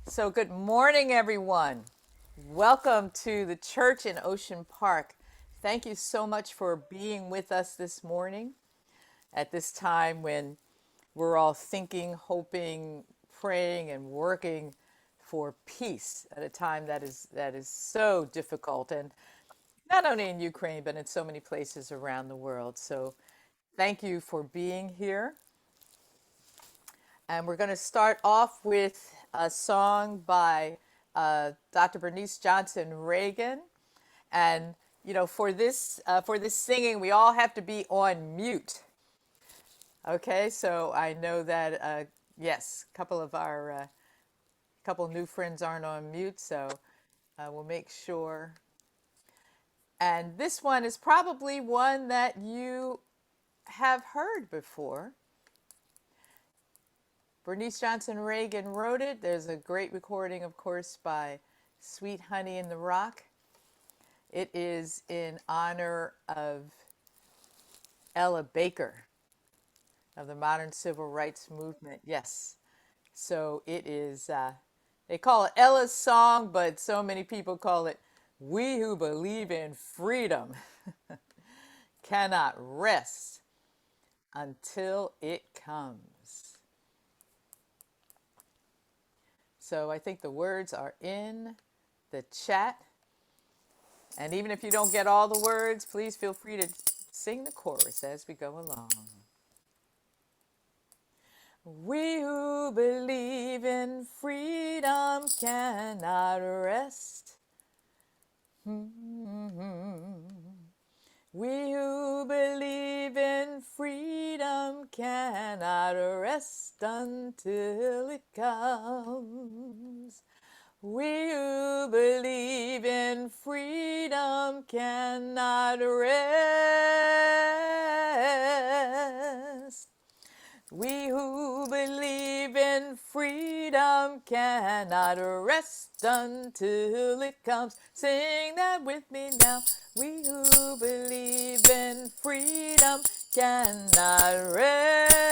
So, good morning, everyone. Welcome to the church in Ocean Park. Thank you so much for being with us this morning at this time when we're all thinking, hoping, praying, and working for peace at a time that is so difficult, and not only in Ukraine but in so many places around the world. So, thank you for being here. And we're going to start off with a song by Dr. Bernice Johnson Reagan. And for this singing, we all have to be on mute. Okay, so I know that yes, couple new friends aren't on mute, so we'll make sure. And this one is probably one that you have heard before. Bernice Johnson Reagan wrote it. There's a great recording, of course, by Sweet Honey in the Rock. It is in honor of Ella Baker of the modern civil rights movement. Yes. So it is, they call it Ella's song, but so many people call it We Who Believe in Freedom Cannot Rest Until It Comes. So I think the words are in the chat. And even if you don't get all the words, please feel free to sing the chorus as we go along. We who believe in freedom cannot rest. We who believe in freedom cannot rest until it comes. We who believe in freedom cannot rest. We who believe in freedom cannot rest until it comes. Sing that with me now. We who believe in freedom cannot rest.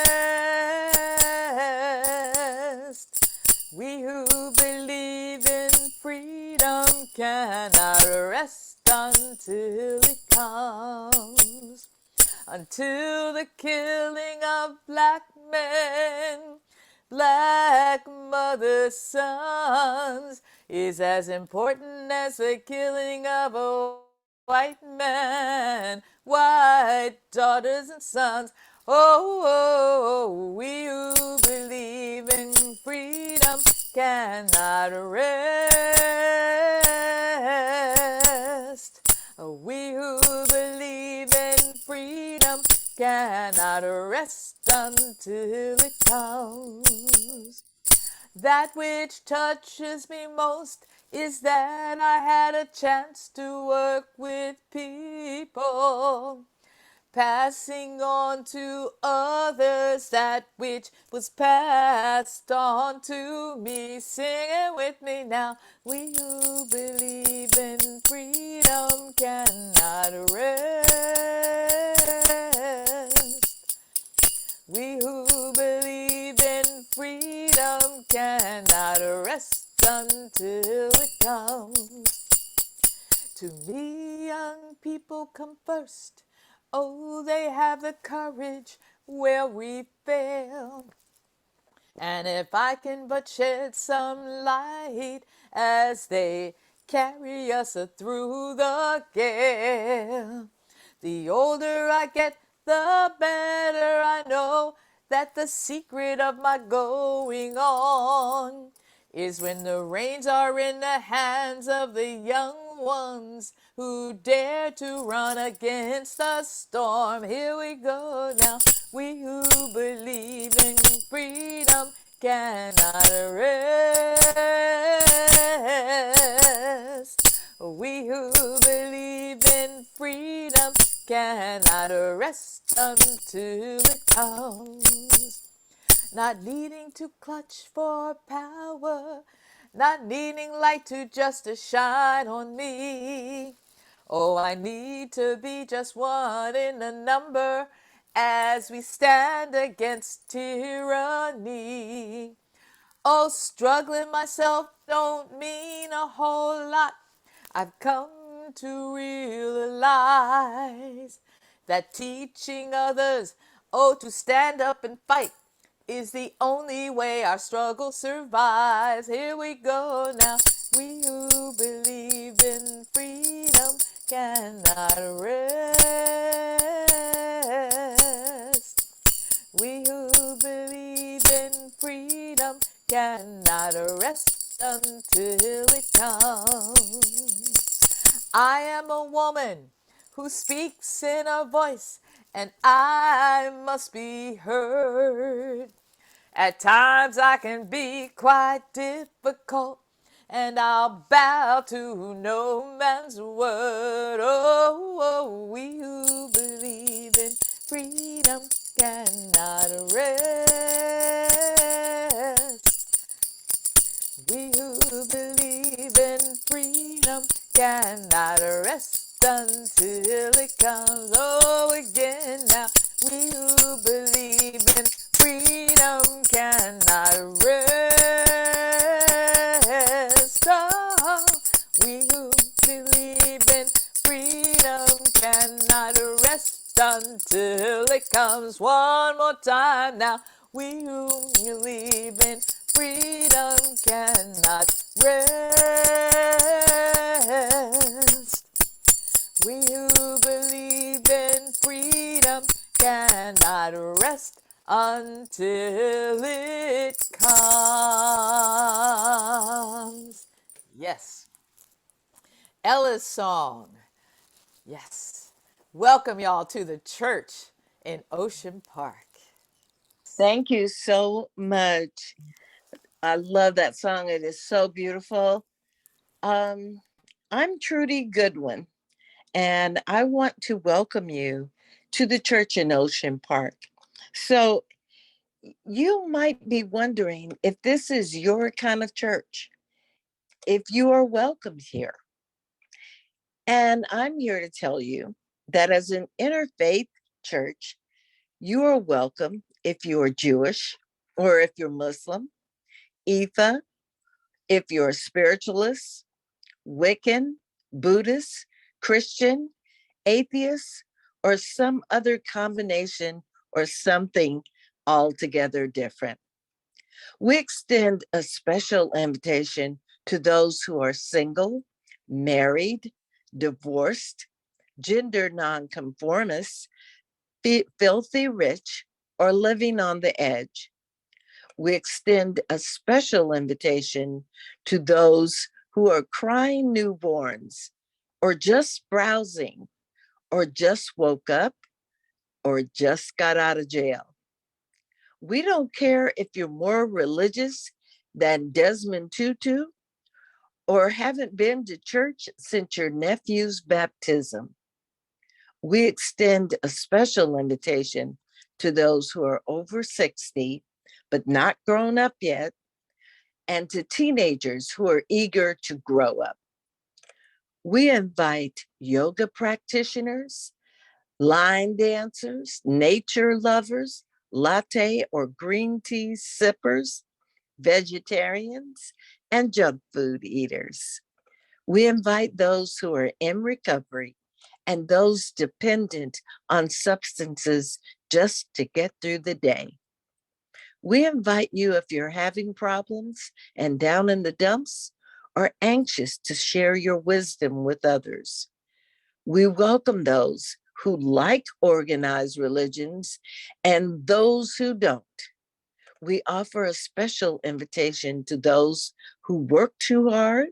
We who believe in freedom cannot rest until it comes. Until the killing of black men, black mothers' sons, is as important as the killing of a white man, white daughters and sons. Oh, we who believe in freedom cannot rest. We who believe in freedom cannot rest until it comes. That which touches me most is that I had a chance to work with people, passing on to others that which was passed on to me. Sing it with me now. We who believe in freedom cannot rest. We who believe in freedom cannot rest until it comes. To me, young people come first. Oh, they have the courage where we fail. And if I can but shed some light as they carry us through the gale. The older I get, the better I know that the secret of my going on is when the reins are in the hands of the young ones who dare to run against the storm. Here we go now. We who believe in freedom cannot rest. We who believe in freedom cannot rest until it comes. Not needing to clutch for power, not needing light to just shine on me. Oh, I need to be just one in the number as we stand against tyranny. Oh, struggling myself don't mean a whole lot. I've come to realize that teaching others, oh, to stand up and fight is the only way our struggle survives. Here we go now. We who believe in freedom cannot rest. We who believe in freedom cannot rest until it comes. I am a woman who speaks in a voice, and I must be heard. At times I can be quite difficult, and I'll bow to no man's word. Oh, oh, we who believe in freedom cannot rest. We who believe in freedom cannot rest until it comes. Oh, again now. We who believe in freedom cannot rest. Oh, we who believe in freedom cannot rest until it comes. One more time now. We who believe in freedom cannot rest. We who believe in freedom cannot rest until it comes. Yes. Ella's song. Yes. Welcome y'all to the church in Ocean Park. Thank you so much. I love that song. It is so beautiful. I'm Trudy Goodwin, and I want to welcome you to the church in Ocean Park. So you might be wondering if this is your kind of church, if you are welcomed here. And I'm here to tell you that as an interfaith church, you are welcome if you are Jewish or if you're Muslim, Ifa, if you're a spiritualist, Wiccan, Buddhist, Christian, atheist, or some other combination or something altogether different. We extend a special invitation to those who are single, married, divorced, gender nonconformists, filthy rich, or living on the edge. We extend a special invitation to those who are crying newborns, or just browsing, or just woke up, or just got out of jail. We don't care if you're more religious than Desmond Tutu or haven't been to church since your nephew's baptism. We extend a special invitation to those who are over 60 but not grown up yet, and to teenagers who are eager to grow up. We invite yoga practitioners, line dancers, nature lovers, latte or green tea sippers, vegetarians, and junk food eaters. We invite those who are in recovery and those dependent on substances just to get through the day. We invite you if you're having problems and down in the dumps or anxious to share your wisdom with others. We welcome those who like organized religions and those who don't. We offer a special invitation to those who work too hard,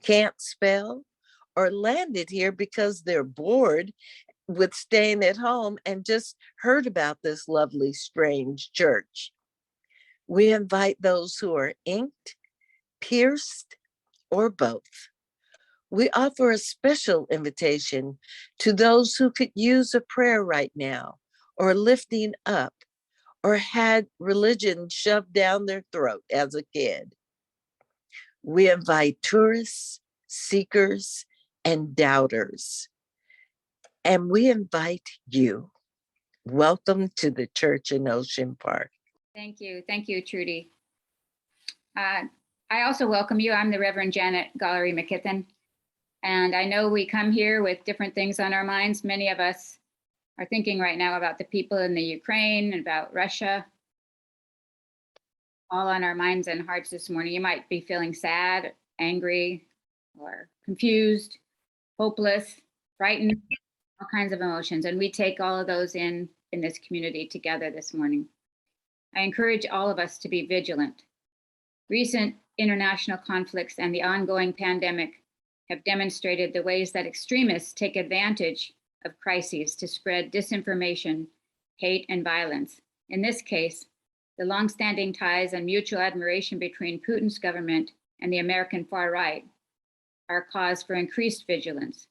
can't spell, or landed here because they're bored with staying at home and just heard about this lovely, strange church. We invite those who are inked, pierced, or both. We offer a special invitation to those who could use a prayer right now, or lifting up, or had religion shoved down their throat as a kid. We invite tourists, seekers, and doubters. And we invite you. Welcome to the church in Ocean Park. Thank you. Thank you, Trudy. I also welcome you. I'm the Reverend Janet Gollery McKithen, and I know we come here with different things on our minds. Many of us are thinking right now about the people in the Ukraine and about Russia, all on our minds and hearts this morning. You might be feeling sad, angry, or confused, hopeless, frightened, all kinds of emotions, and we take all of those in this community together this morning. I encourage all of us to be vigilant. Recent international conflicts and the ongoing pandemic have demonstrated the ways that extremists take advantage of crises to spread disinformation, hate, and violence. In this case, the longstanding ties and mutual admiration between Putin's government and the American far right are cause for increased vigilance.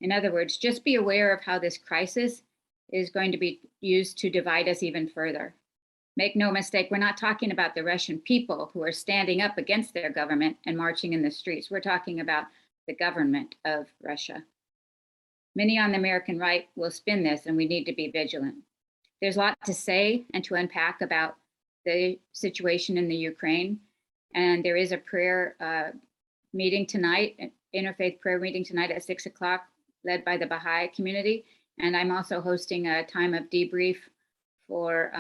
In other words, just be aware of how this crisis is going to be used to divide us even further. Make no mistake, we're not talking about the Russian people who are standing up against their government and marching in the streets. We're talking about the government of Russia. Many on the American right will spin this, and we need to be vigilant. There's a lot to say and to unpack about the situation in the Ukraine, and there is a prayer meeting tonight, an interfaith prayer meeting tonight at 6 o'clock, led by the Baha'i community, and I'm also hosting a time of debrief for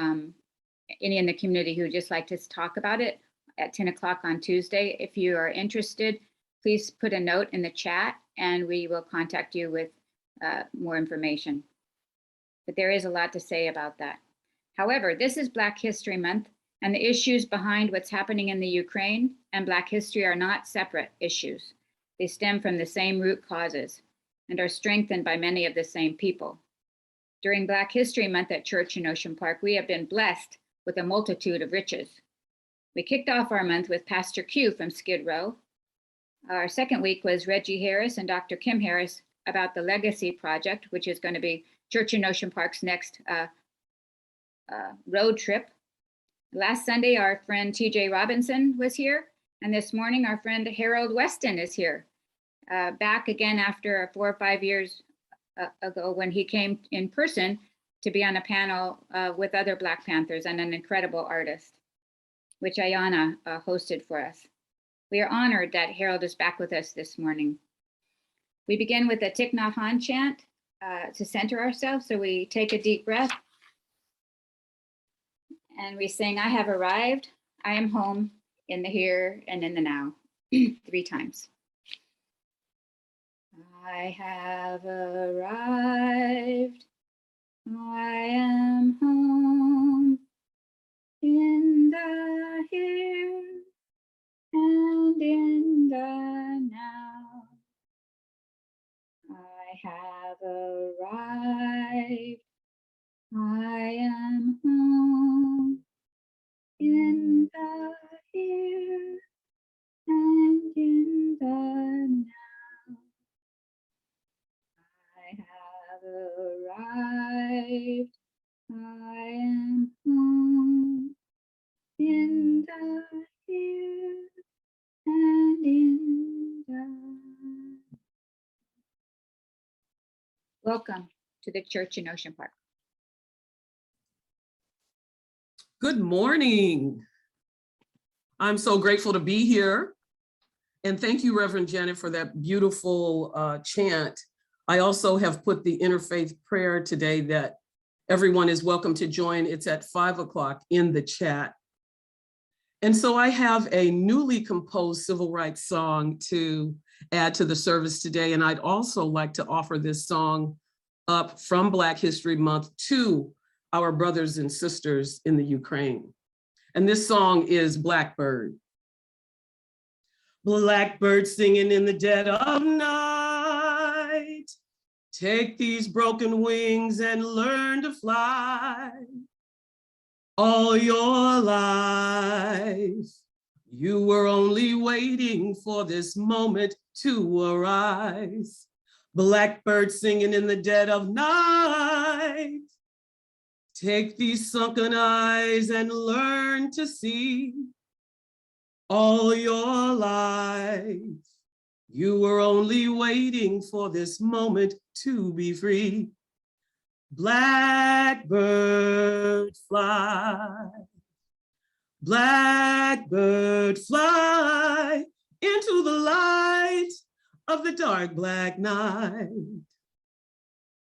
any in the community who would just like to talk about it at 10 o'clock on Tuesday. If you are interested, please put a note in the chat and we will contact you with more information. But there is a lot to say about that. However, this is Black History Month, and the issues behind what's happening in the Ukraine and Black history are not separate issues. They stem from the same root causes and are strengthened by many of the same people. During Black History Month at church in Ocean Park, we have been blessed with a multitude of riches. We kicked off our month with Pastor Q from Skid Row. Our second week was Reggie Harris and Dr. Kim Harris about the Legacy Project, which is going to be Church in Ocean Park's next road trip. Last Sunday, our friend TJ Robinson was here, and this morning our friend Harold Weston is here, back again after 4 or 5 years ago when he came in person to be on a panel with other Black Panthers and an incredible artist, which Ayana hosted for us. We are honored that Harold is back with us this morning. We begin with a Tiknafon Chant to center ourselves, so we take a deep breath and we sing, I have arrived, I am home, in the here and in the now, 3 times. I have arrived, I am home, in the here and in the now. I have arrived, I am home, in the here and in the now. I have arrived, I am home, in the here and in the now. Welcome to the church in Ocean Park. Good morning. I'm so grateful to be here. And thank you, Reverend Janet, for that beautiful chant. I also have put the Interfaith Prayer today that everyone is welcome to join. It's at 5 o'clock in the chat. And so I have a newly composed civil rights song to add to the service today. And I'd also like to offer this song up from Black History Month to our brothers and sisters in the Ukraine. And this song is Blackbird. Blackbird singing in the dead of night. Take these broken wings and learn to fly. All your life, you were only waiting for this moment to arise. Blackbird singing in the dead of night. Take these sunken eyes and learn to see. All your life, you were only waiting for this moment to be free. Blackbird fly, Blackbird, fly into the light of the dark black night.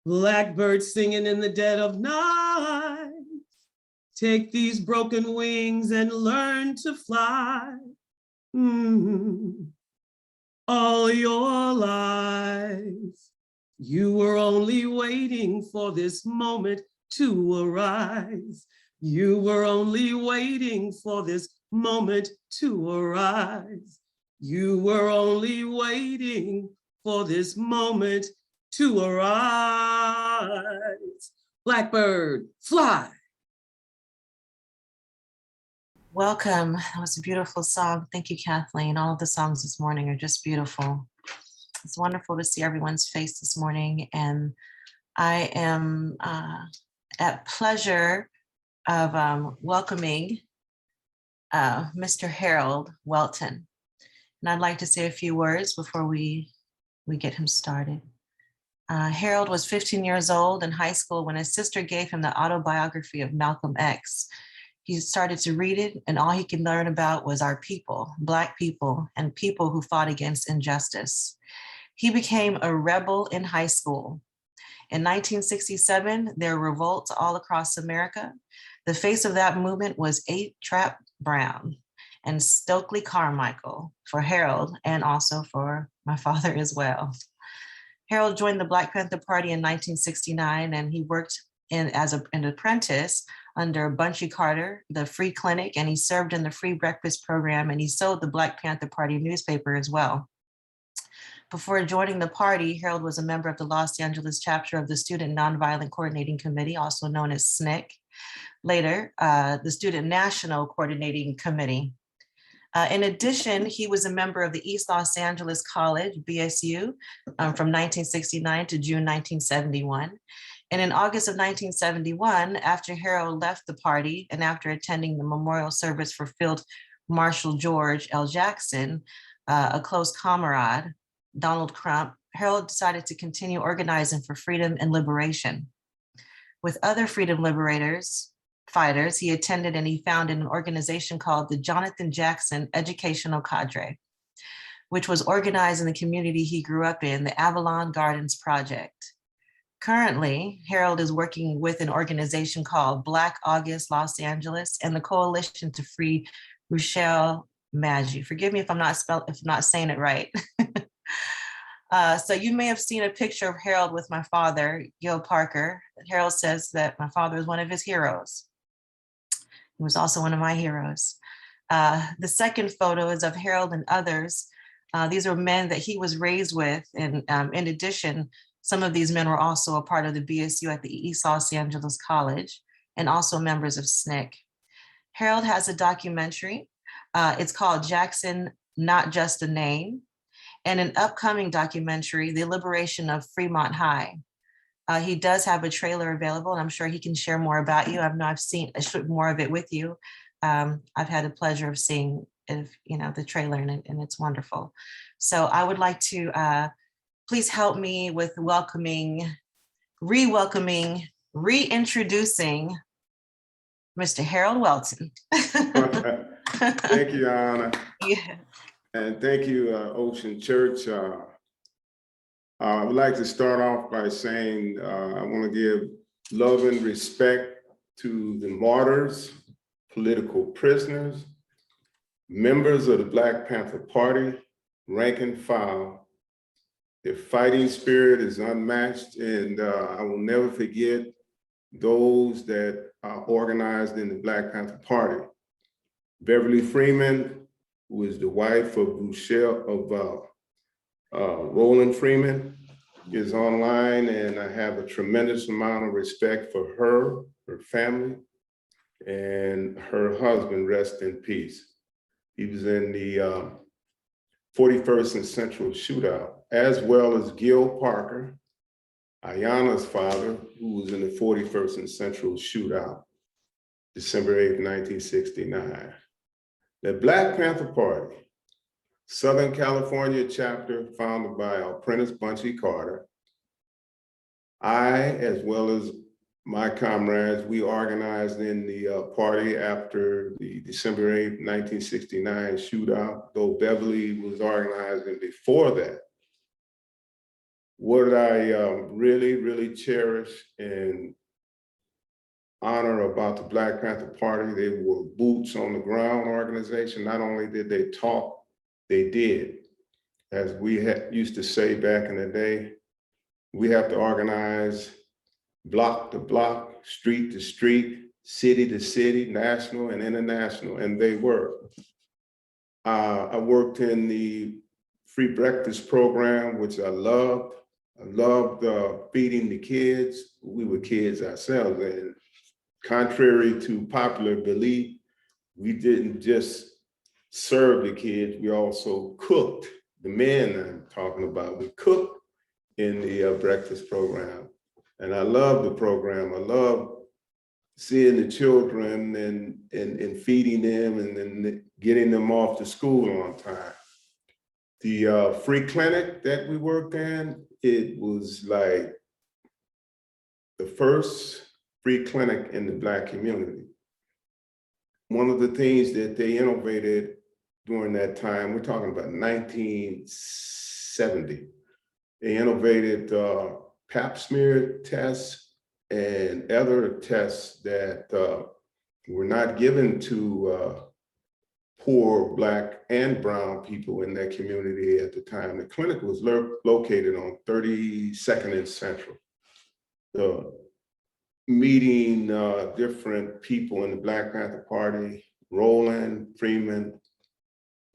Blackbird singing in the dead of night. Take these broken wings and learn to fly. All your life, you were only waiting for this moment to arise. You were only waiting for this moment to arise. You were only waiting for this moment to arise. Blackbird, fly. Welcome. That was a beautiful song. Thank you, Kathleen. All of the songs this morning are just beautiful. It's wonderful to see everyone's face this morning. And I am at pleasure of welcoming Mr. Harold Welton. And I'd like to say a few words before we get him started. Harold was 15 years old in high school when his sister gave him the autobiography of Malcolm X. He started to read it, and all he could learn about was our people, Black people, and people who fought against injustice. He became a rebel in high school. In 1967, there were revolts all across America. The face of that movement was 8-Trap Brown and Stokely Carmichael for Harold, and also for my father as well. Harold joined the Black Panther Party in 1969, and he worked as an apprentice under Bunchy Carter, the Free Clinic, and he served in the Free Breakfast Program, and he sold the Black Panther Party newspaper as well. Before joining the party, Harold was a member of the Los Angeles chapter of the Student Nonviolent Coordinating Committee, also known as SNCC. Later, the Student National Coordinating Committee. In addition, he was a member of the East Los Angeles College, BSU, from 1969 to June 1971. And in August of 1971, after Harold left the party and after attending the memorial service for Field Marshal George L. Jackson, a close comrade, Donald Crump, Harold decided to continue organizing for freedom and liberation. With other freedom liberators, fighters, he attended and he founded an organization called the Jonathan Jackson Educational Cadre, which was organized in the community he grew up in, the Avalon Gardens Project. Currently, Harold is working with an organization called Black August Los Angeles and the Coalition to Free Rochelle Maggi. Forgive me if I'm not saying it right. So you may have seen a picture of Harold with my father, Gil Parker. Harold says that my father is one of his heroes. He was also one of my heroes. The second photo is of Harold and others. These are men that he was raised with. And in addition, some of these men were also a part of the BSU at the East Los Angeles College and also members of SNCC. Harold has a documentary. It's called Jackson, Not Just a Name, and an upcoming documentary, The Liberation of Fremont High. He does have a trailer available, and I'm sure he can share more about you. I've seen more of it with you. I've had the pleasure of seeing the trailer, and it's wonderful. So I would like to please help me with reintroducing Mr. Harold Welton. Thank you, Anna. Yeah. And thank you, Ocean Church. I would like to start off by saying I want to give love and respect to the martyrs, political prisoners, members of the Black Panther Party, rank and file. Their fighting spirit is unmatched, and I will never forget those that are organized in the Black Panther Party. Beverly Freeman, who is the wife of Roland Freeman, is online, and I have a tremendous amount of respect for her family, and her husband, rest in peace. He was in the 41st and Central shootout, as well as Gil Parker, Ayana's father, who was in the 41st and Central shootout, December 8th, 1969. The Black Panther Party, Southern California chapter founded by our apprentice Bunchy Carter. I, as well as my comrades, we organized in the party after the December 8th, 1969 shootout, though Beverly was organizing before that. What I really, really cherish and honor about the Black Panther Party, they were boots on the ground organization. Not only did they talk, they did. As we used to say back in the day, we have to organize block to block, street to street, city to city, national and international, and they were. I worked in the free breakfast program, which I loved. I loved feeding the kids. We were kids ourselves, and contrary to popular belief, we didn't just serve the kids, we also cooked. The men I'm talking about, we cooked in the breakfast program. And I love the program. I love seeing the children and feeding them and then getting them off to school on time. The free clinic that we worked in, it was like the first free clinic in the Black community. One of the things that they innovated during that time, we're talking about 1970, they innovated pap smear tests and other tests that were not given to poor Black and brown people in that community at the time. The clinic was located on 32nd and Central. Meeting different people in the Black Panther Party, Roland Freeman,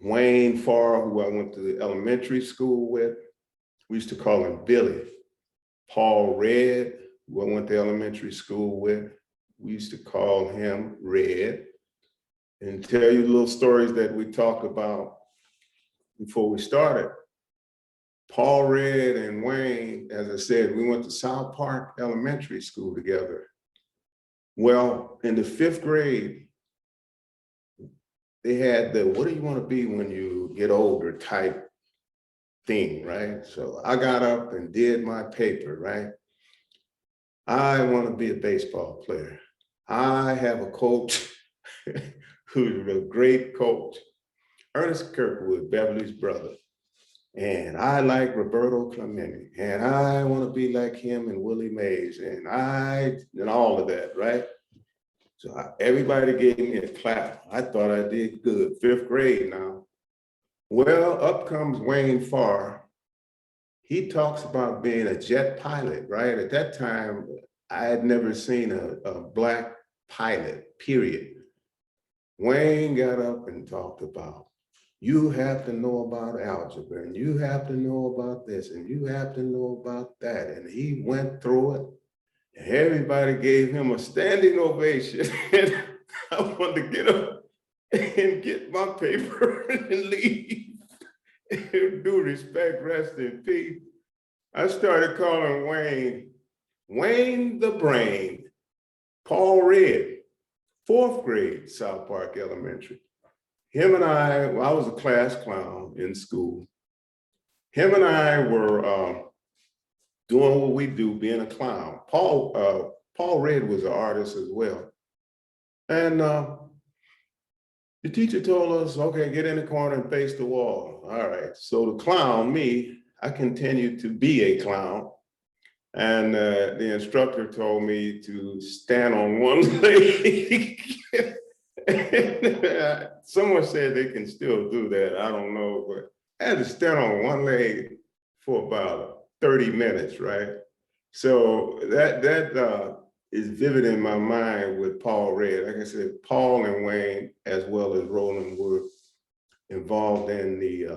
Wayne Farr, who I went to the elementary school with. We used to call him Billy. Paul Red, who I went to elementary school with. We used to call him Red. And tell you little stories that we talked about before we started. Paul Red and Wayne, as I said, we went to South Park Elementary School together. Well, in the 5th grade, they had the what do you want to be when you get older type thing, right? So I got up and did my paper, right? I want to be a baseball player. I have a coach who's a great coach, Ernest Kirkwood, Beverly's brother. And I like Roberto Clemente, and I want to be like him and Willie Mays, and all of that, right? So everybody gave me a clap. I thought I did good, 5th grade now. Well, up comes Wayne Farr. He talks about being a jet pilot, right? At that time, I had never seen a Black pilot, period. Wayne got up and talked about, you have to know about algebra, and you have to know about this, and you have to know about that. And he went through it, and everybody gave him a standing ovation. And I wanted to get up and get my paper and leave. Due respect, rest in peace. I started calling Wayne the Brain. Paul Red, 4th grade, South Park Elementary. Him and I was a class clown in school. Him and I were doing what we do, being a clown. Paul Red was an artist as well. And the teacher told us, okay, get in the corner and face the wall. All right, so the clown, me, I continued to be a clown. And the instructor told me to stand on one leg. Someone said they can still do that. I don't know, but I had to stand on one leg for about 30 minutes, right? So that is vivid in my mind with Paul Red. Like I said, Paul and Wayne, as well as Roland, were involved in the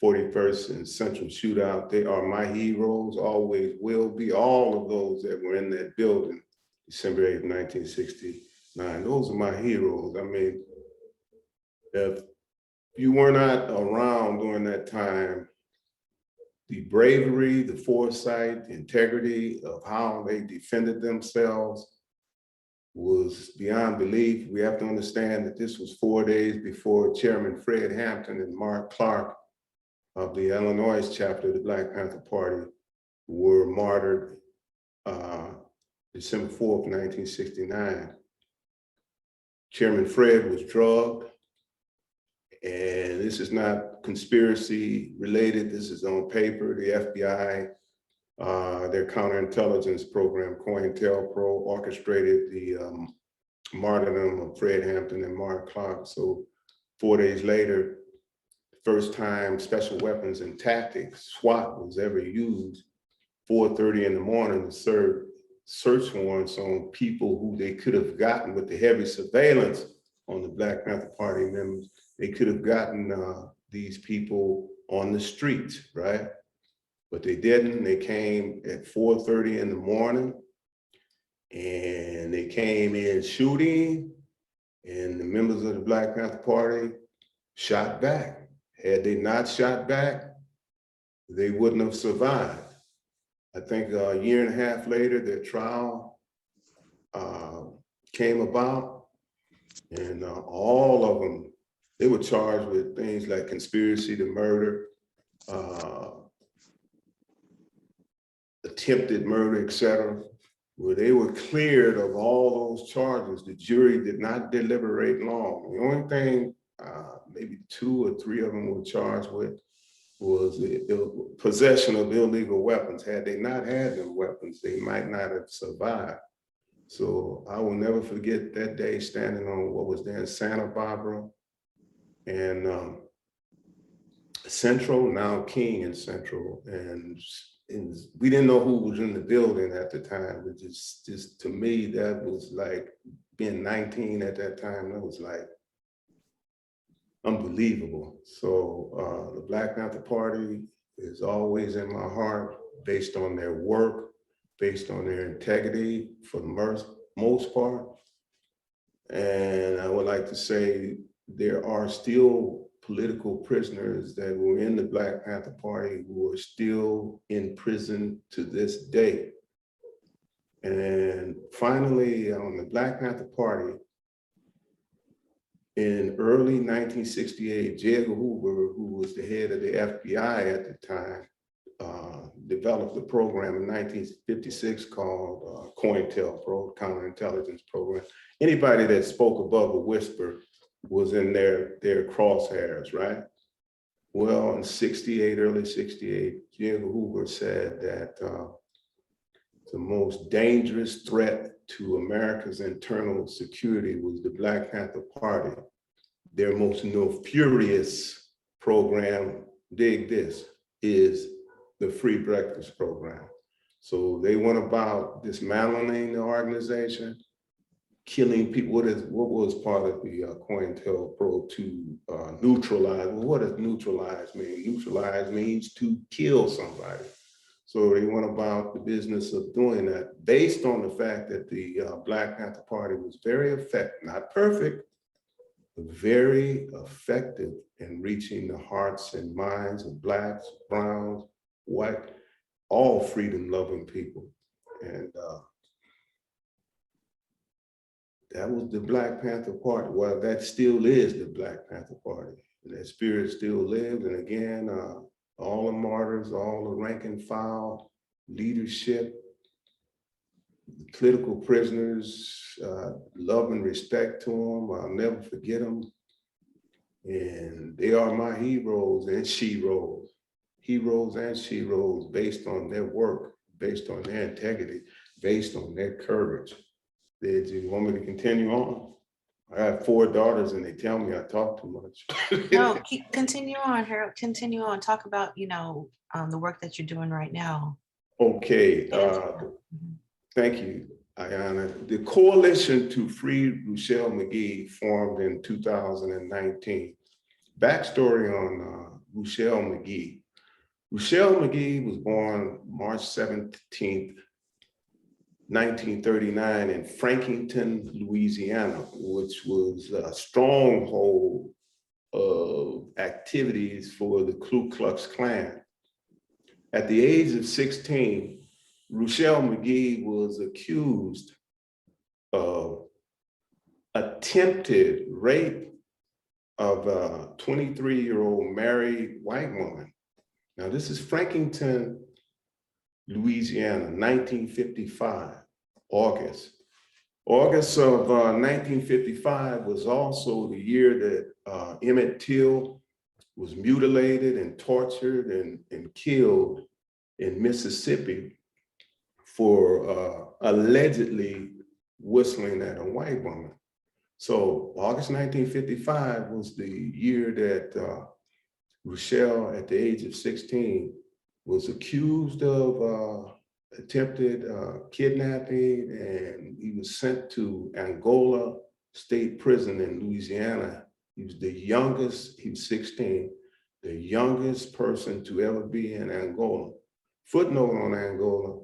41st and Central shootout. They are my heroes, always will be. All of those that were in that building, December 8th, 1969, those are my heroes. I mean, if you were not around during that time, the bravery, the foresight, the integrity of how they defended themselves was beyond belief. We have to understand that this was 4 days before Chairman Fred Hampton and Mark Clark of the Illinois chapter of the Black Panther Party were martyred. December 4th, 1969. Chairman Fred was drugged, and this is not conspiracy related. This is on paper. The FBI, their counterintelligence program, COINTELPRO, orchestrated the martyrdom of Fred Hampton and Mark Clark. So 4 days later, first time special weapons and tactics, SWAT, was ever used, 4:30 in the morning, to serve search warrants on people who they could have gotten with the heavy surveillance on the Black Panther Party members. They could have gotten these people on the streets, right? But they didn't. They came at 4:30 in the morning, and they came in shooting, and the members of the Black Panther Party shot back. Had they not shot back, they wouldn't have survived. I think a year and a half later, their trial came about, and all of them, they were charged with things like conspiracy to murder, attempted murder, etc. Where they were cleared of all those charges. The jury did not deliberate long. The only thing, maybe 2 or 3 of them were charged with, was the possession of illegal weapons. Had they not had them weapons, they might not have survived. So I will never forget that day standing on what was then Santa Barbara and Central, now King and Central. And we didn't know who was in the building at the time. It just to me, that was like being 19 at that time. That was like unbelievable. So the Black Panther Party is always in my heart, based on their work, based on their integrity for the most part. And I would like to say there are still political prisoners that were in the Black Panther Party who are still in prison to this day. And finally, on the Black Panther Party, in early 1968, J. Edgar Hoover, who was the head of the FBI at the time, developed a program in 1956 called COINTELPRO, Counterintelligence Program. Anybody that spoke above a whisper was in their crosshairs, right? Well, in 68, early 68, J. Edgar Hoover said that the most dangerous threat to America's internal security was the Black Panther Party. Their most nefarious program, dig this, is the Free Breakfast Program. So they went about dismantling the organization, killing people. What was part of the COINTELPRO to neutralize? Well, what does neutralize mean? Neutralize means to kill somebody. So they went about the business of doing that based on the fact that the Black Panther Party was very effective, not perfect, but very effective in reaching the hearts and minds of Blacks, browns, white, all freedom-loving people. And that was the Black Panther Party. Well, that still is the Black Panther Party. And that spirit still lives. And again, all the martyrs, all the rank and file leadership, political prisoners, love and respect to them. I'll never forget them. And they are my heroes and sheroes based on their work, based on their integrity, based on their courage. Did you want me to continue on? I have 4 daughters and they tell me I talk too much. No, continue on, Harold. Continue on. Talk about, the work that you're doing right now. Okay. Thank you, Ayana. The Coalition to Free Ruchell Magee formed in 2019. Backstory on Ruchell Magee. Ruchell Magee was born March 17th, 1939 in Frankington, Louisiana, which was a stronghold of activities for the Ku Klux Klan. At the age of 16, Ruchell Magee was accused of attempted rape of a 23-year-old married white woman. Now, this is Frankington, Louisiana, 1955. August. August of 1955 was also the year that Emmett Till was mutilated and tortured and killed in Mississippi for allegedly whistling at a white woman. So August 1955 was the year that Rochelle, at the age of 16, was accused of attempted kidnapping, and he was sent to Angola State Prison in Louisiana. He was the youngest, he was 16, the youngest person to ever be in Angola. Footnote on Angola,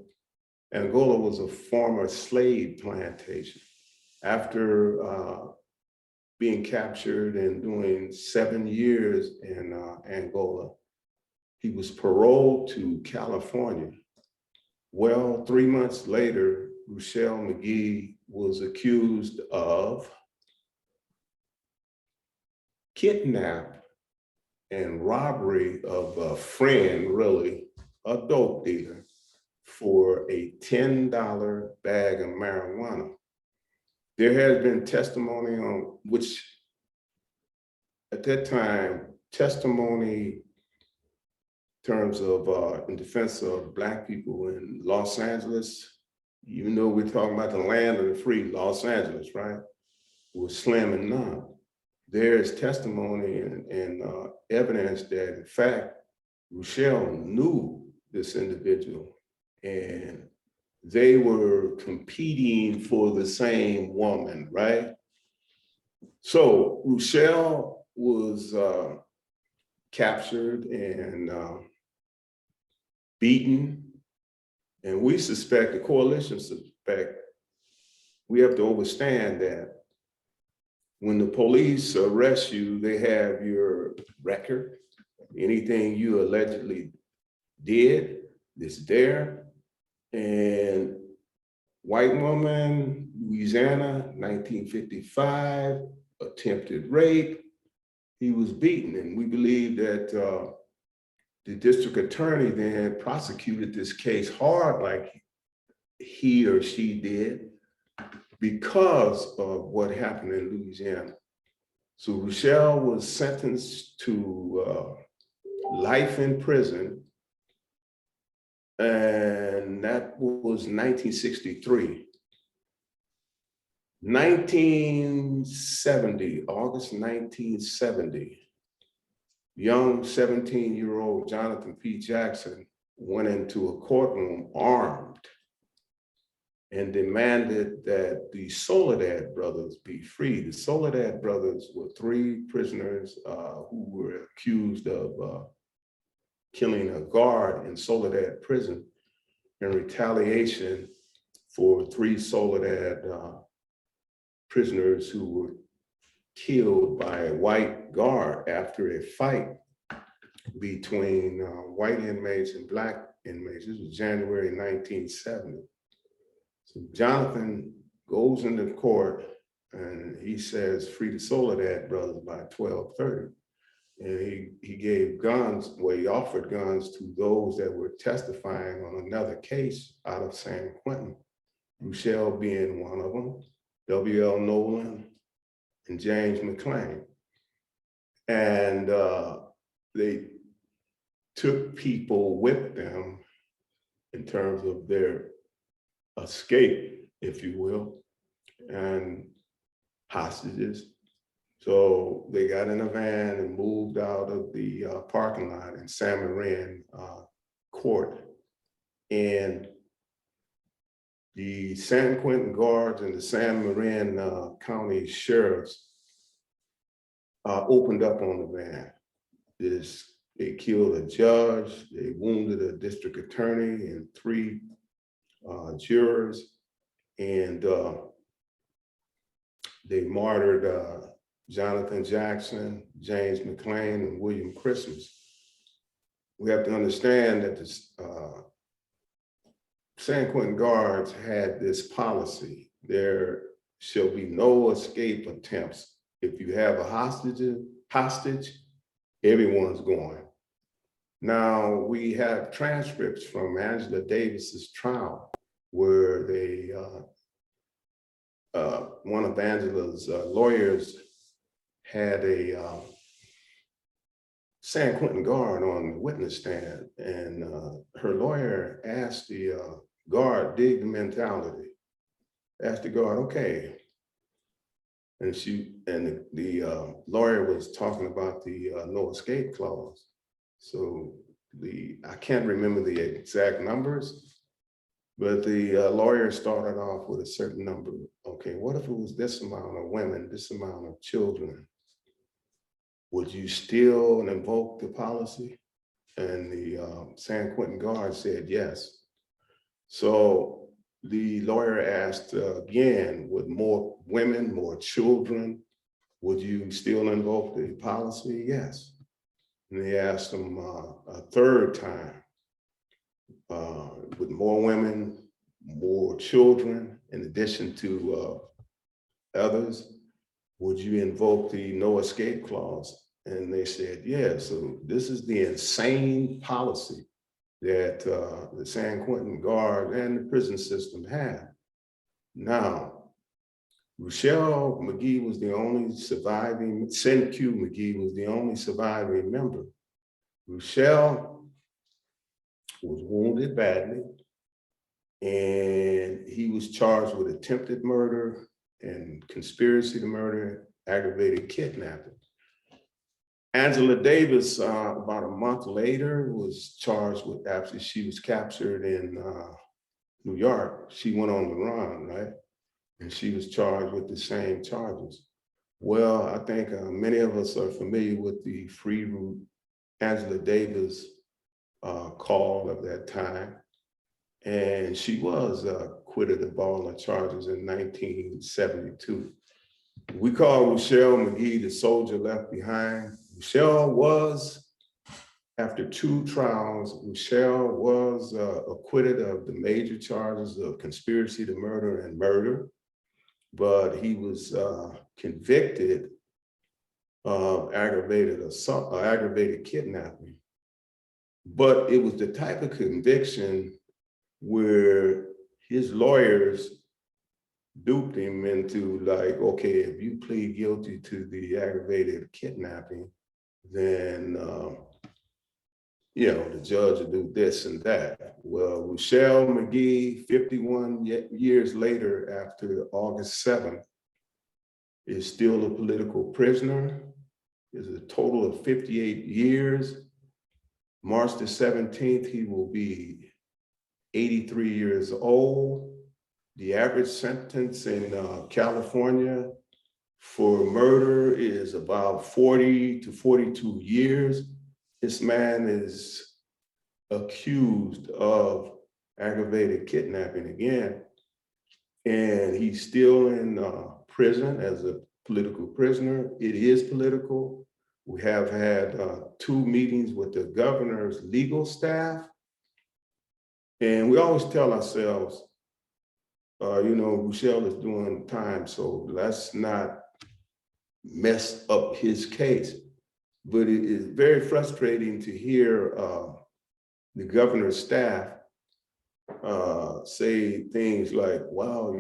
Angola was a former slave plantation. After being captured and doing 7 years in Angola, he was paroled to California. Well, 3 months later, Rochelle McGee was accused of kidnap and robbery of a friend, really, a dope dealer, for a $10 bag of marijuana. There has been testimony on which, at that time, testimony in terms of in defense of Black people in Los Angeles, even though we're talking about the land of the free, Los Angeles, right, was slim and none. There is testimony and evidence that, in fact, Rochelle knew this individual and they were competing for the same woman, right? So Rochelle was captured and beaten, and we suspect, the coalition suspect, we have to understand that when the police arrest you, they have your record, anything you allegedly did, it's there. And white woman, Louisiana, 1955, attempted rape. He was beaten, and we believe that the district attorney then prosecuted this case hard, like he or she did, because of what happened in Louisiana. So Rochelle was sentenced to life in prison, and that was 1963. 1970, August 1970, young 17-year-old Jonathan P. Jackson went into a courtroom armed and demanded that the Soledad brothers be freed. The Soledad brothers were 3 prisoners who were accused of killing a guard in Soledad prison in retaliation for 3 Soledad prisoners who were killed by a white guard after a fight between white inmates and Black inmates. This was January 1970. So Jonathan goes into court and he says, free the Soledad brothers by 12:30. And he gave guns, well, he offered guns to those that were testifying on another case out of San Quentin, Rochelle being one of them, W.L. Nolan, and James McClain. And they took people with them in terms of their escape, if you will, and hostages. So they got in a van and moved out of the parking lot in San Marin Court. And the San Quentin guards and the San Marin County sheriffs opened up on the van. They killed a judge, they wounded a district attorney and 3 jurors, and they martyred Jonathan Jackson, James McClain, and William Christmas. We have to understand that the San Quentin guards had this policy: there shall be no escape attempts. If you have a hostage, everyone's going. Now, we have transcripts from Angela Davis's trial, where one of Angela's lawyers had a San Quentin guard on the witness stand, and her lawyer asked the guard, dig the mentality, asked the guard, okay. And the lawyer was talking about the no escape clause. So I can't remember the exact numbers, but the lawyer started off with a certain number. Okay, what if it was this amount of women, this amount of children? Would you still invoke the policy? And the San Quentin guard said yes. So the lawyer asked again, with more women, more children, would you still invoke the policy? Yes. And they asked him a third time, with more women, more children, in addition to others, would you invoke the no escape clause? And they said, yeah. So this is the insane policy that the San Quentin guard and the prison system had. Now, Rochelle McGee was the only surviving, Sen-Q McGee was the only surviving member. Rochelle was wounded badly, and he was charged with attempted murder and conspiracy to murder, aggravated kidnapping. Angela Davis, about a month later, was charged with, after she was captured in New York, she went on the run, right? And she was charged with the same charges. Well, I think many of us are familiar with the free route Angela Davis call of that time. And she was acquitted of all the charges in 1972. We call Rochelle McGee the soldier left behind. Rochelle was, after 2 trials, Rochelle was acquitted of the major charges of conspiracy to murder and murder, but he was convicted of aggravated assault, aggravated kidnapping. But it was the type of conviction where his lawyers duped him into like, okay, if you plead guilty to the aggravated kidnapping, then the judge will do this and that. Well, Rochelle McGee, 51 years later, after August 7th, is still a political prisoner. Is a total of 58 years. March the 17th, he will be 83 years old. The average sentence in California for murder is about 40 to 42 years. This man is accused of aggravated kidnapping again, and he's still in prison as a political prisoner. It is political. We have had 2 meetings with the governor's legal staff, and we always tell ourselves, Rochelle is doing time, so let's not mess up his case. But it is very frustrating to hear the governor's staff say things like, well,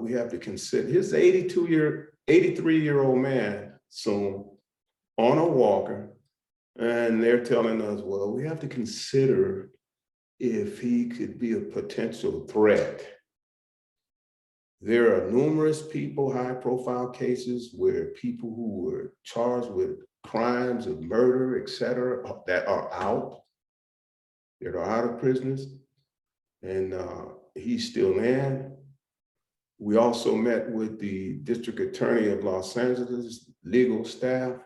we have to consider, his 83-year-old man soon on a walker, and they're telling us, well, we have to consider if he could be a potential threat. There are numerous people, high-profile cases where people who were charged with crimes of murder, et cetera, that are out of prisons, and he's still in. We also met with the district attorney of Los Angeles legal staff.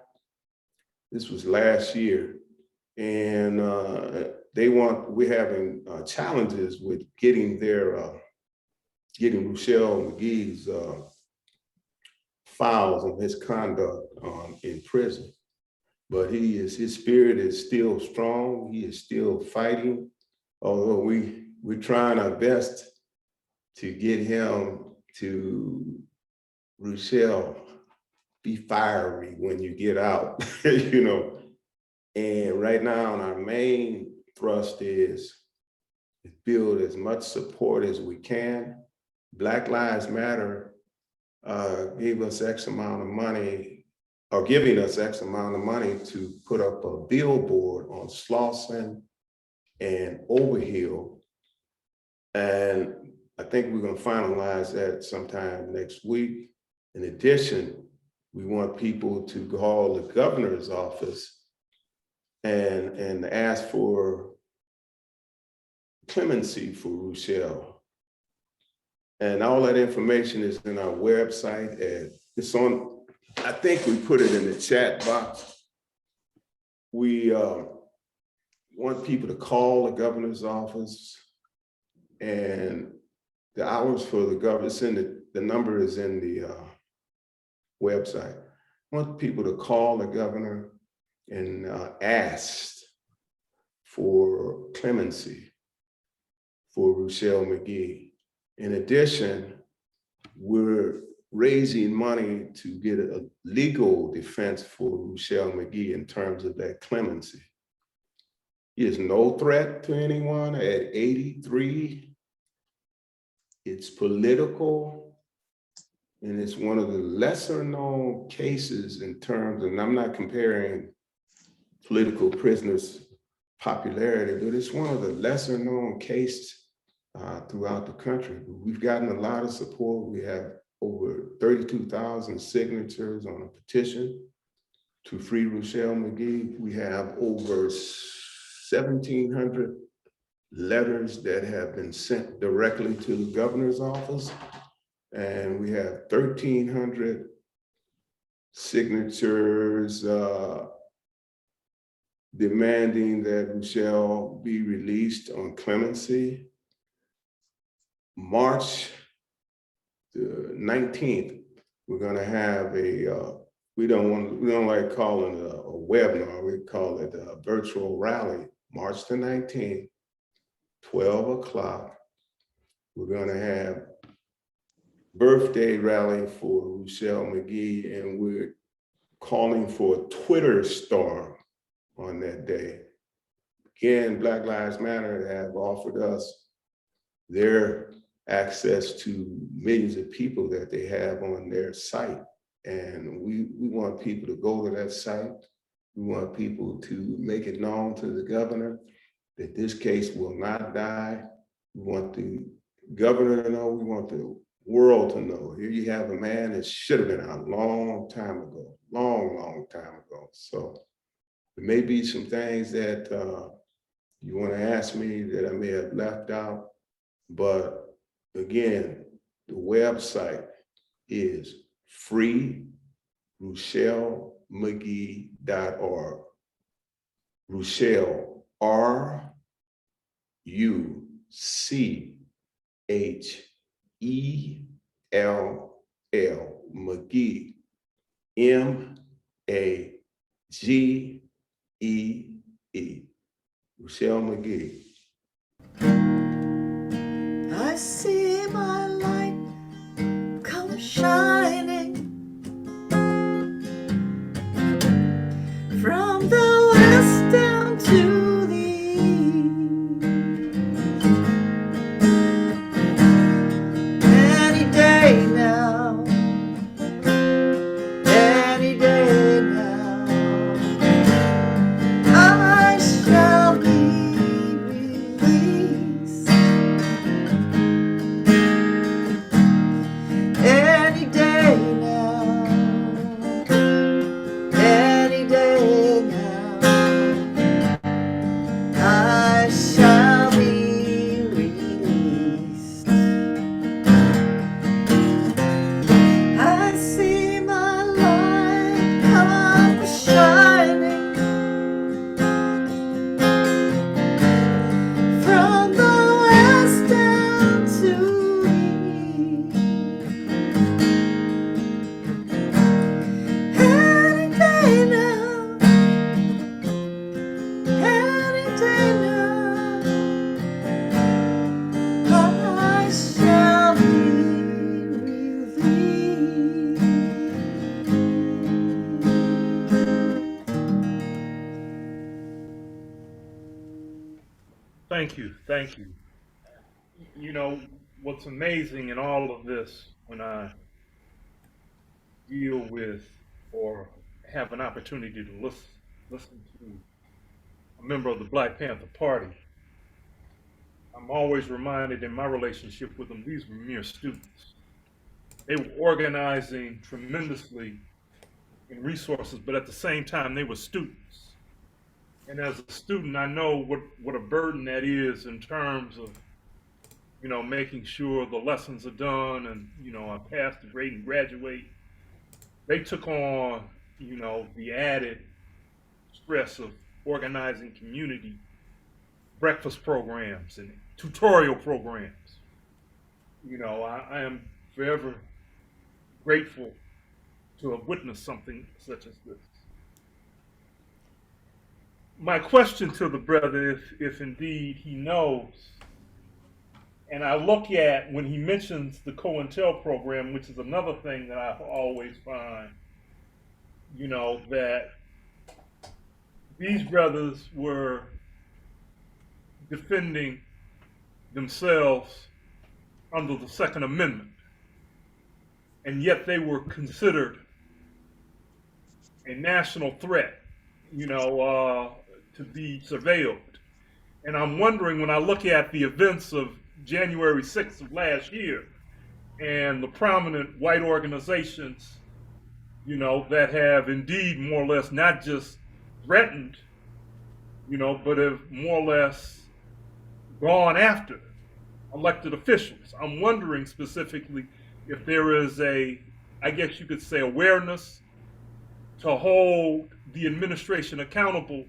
This was last year, and we're having challenges with getting Rochelle McGee's files of his conduct in prison. But his spirit is still strong. He is still fighting, although we're trying our best to get him to, Rochelle, be fiery when you get out, And right now, our main thrust is build as much support as we can. Black Lives Matter gave us X amount of money, or giving us X amount of money to put up a billboard on Slauson and Overhill. And I think we're gonna finalize that sometime next week. In addition, we want people to call the governor's office and ask for clemency for Rochelle. And all that information is in our website, and it's on, I think we put it in the chat box. We want people to call the governor's office, and the hours for the governor, it's in the number is in the website. I want people to call the governor and ask for clemency for Rochelle McGee. In addition, we're raising money to get a legal defense for Rochelle McGee in terms of that clemency. He is no threat to anyone at 83. It's political, and it's one of the lesser known cases in terms, and I'm not comparing political prisoners' popularity, but it's one of the lesser known cases throughout the country. We've gotten a lot of support. We have over 32,000 signatures on a petition to free Rochelle McGee. We have over 1,700 letters that have been sent directly to the governor's office. And we have 1,300 signatures demanding that Rochelle be released on clemency. March the 19th, we're gonna have a, we don't like calling it a webinar, we call it a virtual rally, March the 19th, 12 o'clock. We're gonna have birthday rally for Rochelle McGee, and we're calling for a Twitter storm on that day. Again, Black Lives Matter have offered us their access to millions of people that they have on their site. And we want people to go to that site. We want people to make it known to the governor that this case will not die. We want the governor to know, we want the world to know. Here you have a man that should have been out a long time ago, long time ago. So there may be some things that you want to ask me that I may have left out, but again, the website is freerochellemcgee.org. Rochelle, R-U-C-H-E-L-L, McGee, M-A-G-E-E, Rochelle McGee. I see my light come shining from the west down to the east. Any day now, any day now, I shall be released. Any day now, any day now, I shall be released. I see my light come shining from the west down to the east. Any day now, any day now, I shall be released. Thank you, thank you. You know, what's amazing in all of this when I deal with or have an opportunity to listen to a member of the Black Panther Party, I'm always reminded in my relationship with them, these were mere students. They were organizing tremendously in resources, but at the same time, they were students. And as a student, I know what a burden that is in terms of, making sure the lessons are done and, I pass the grade and graduate. They took on, the added stress of organizing community breakfast programs and tutorial programs. I am forever grateful to have witnessed something such as this. My question to the brother, if indeed he knows, and I look at when he mentions the COINTEL program, which is another thing that I always find, that these brothers were defending themselves under the Second Amendment, and yet they were considered a national threat, to be surveilled. And I'm wondering when I look at the events of January 6th of last year and the prominent white organizations, that have indeed more or less not just threatened, but have more or less gone after elected officials. I'm wondering specifically if there is I guess you could say, awareness to hold the administration accountable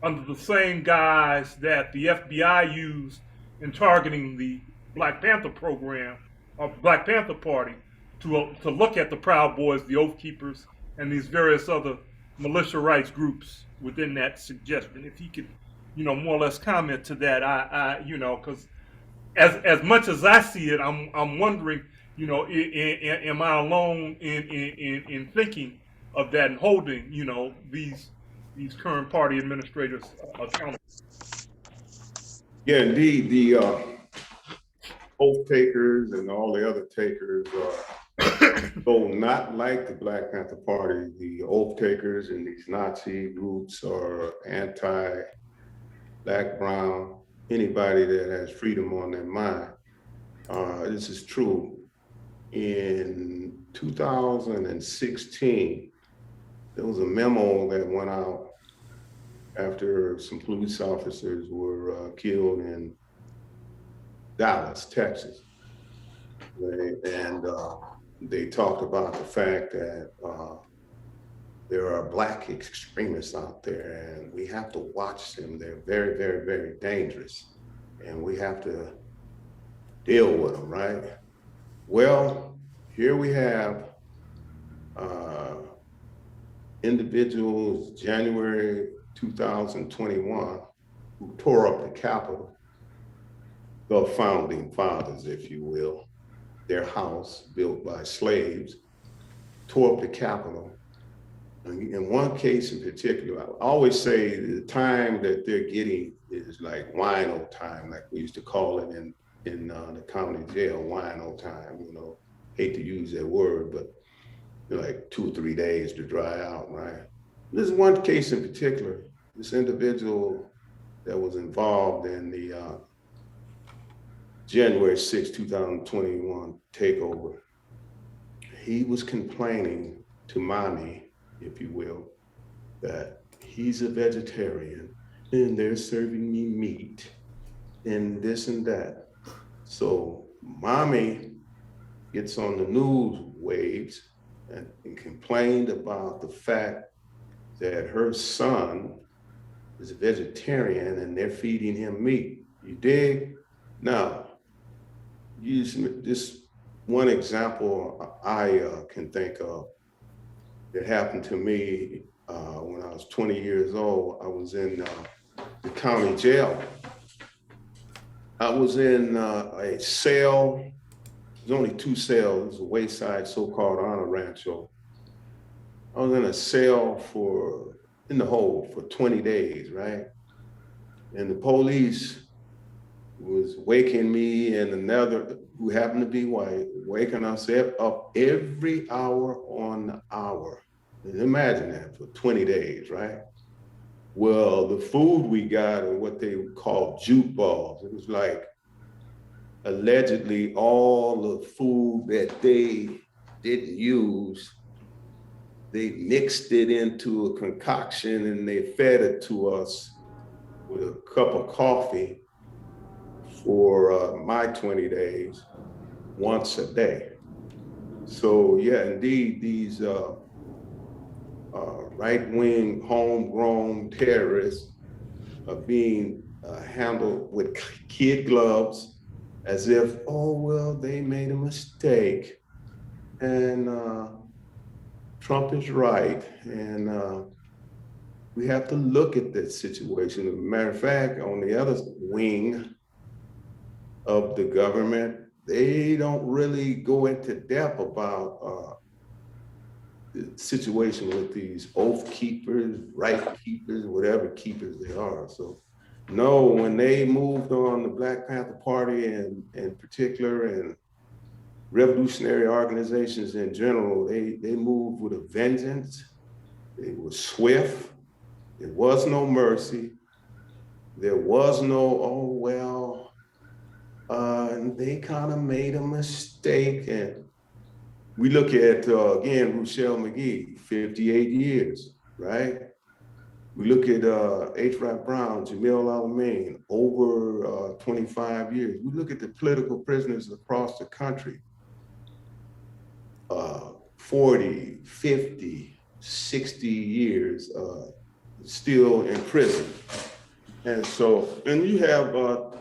under the same guise that the FBI used in targeting the Black Panther program or Black Panther Party to look at the Proud Boys, the Oath Keepers, and these various other militia rights groups within that suggestion. If he could, more or less comment to that, because as much as I see it, I'm wondering, am I alone in thinking of that and holding, these current party administrators accountable? Yeah, indeed, the oath takers and all the other takers are, though not like the Black Panther Party, the oath takers and these Nazi groups are anti-Black, brown, anybody that has freedom on their mind. This is true. In 2016, there was a memo that went out after some police officers were killed in Dallas, Texas. And they talked about the fact that there are Black extremists out there and we have to watch them. They're very, very, very dangerous and we have to deal with them, right? Well, here we have individuals, January 2021, who tore up the Capitol, the founding fathers, if you will, their house built by slaves, tore up the Capitol. In one case in particular, I always say the time that they're getting is like wino time, like we used to call it in the county jail, wino time, hate to use that word, but like 2 or 3 days to dry out, right? This is one case in particular, this individual that was involved in the January 6, 2021 takeover. He was complaining to mommy, if you will, that he's a vegetarian and they're serving me meat and this and that. So mommy gets on the news waves and complained about the fact that her son is a vegetarian and they're feeding him meat. You dig? Now, use this one example I can think of that happened to me when I was 20 years old. I was in the county jail. I was in a cell. There's only 2 cells. It was a wayside so-called honor rancho. I was in a cell in the hole for 20 days, right? And the police was waking me and another who happened to be white, waking us up every hour on the hour. Imagine that for 20 days, right? Well, the food we got are what they call jute balls. It was like allegedly all the food that they didn't use, they mixed it into a concoction and they fed it to us with a cup of coffee for my 20 days, once a day. So yeah, indeed, these right-wing homegrown terrorists are being handled with kid gloves as if, oh, well, they made a mistake and Trump is right. And we have to look at that situation. As a matter of fact, on the other wing of the government, they don't really go into depth about the situation with these oath keepers, right keepers, whatever keepers they are. So no, when they moved on the Black Panther Party in particular and revolutionary organizations in general, they moved with a vengeance. They were swift. There was no mercy. There was no, oh, well, and they kind of made a mistake. And we look at, again, Rochelle McGee, 58 years, right? We look at H. Rap Brown, Jamil Alameen, over 25 years. We look at the political prisoners across the country, 40, 50, 60 years still in prison. And so, and you have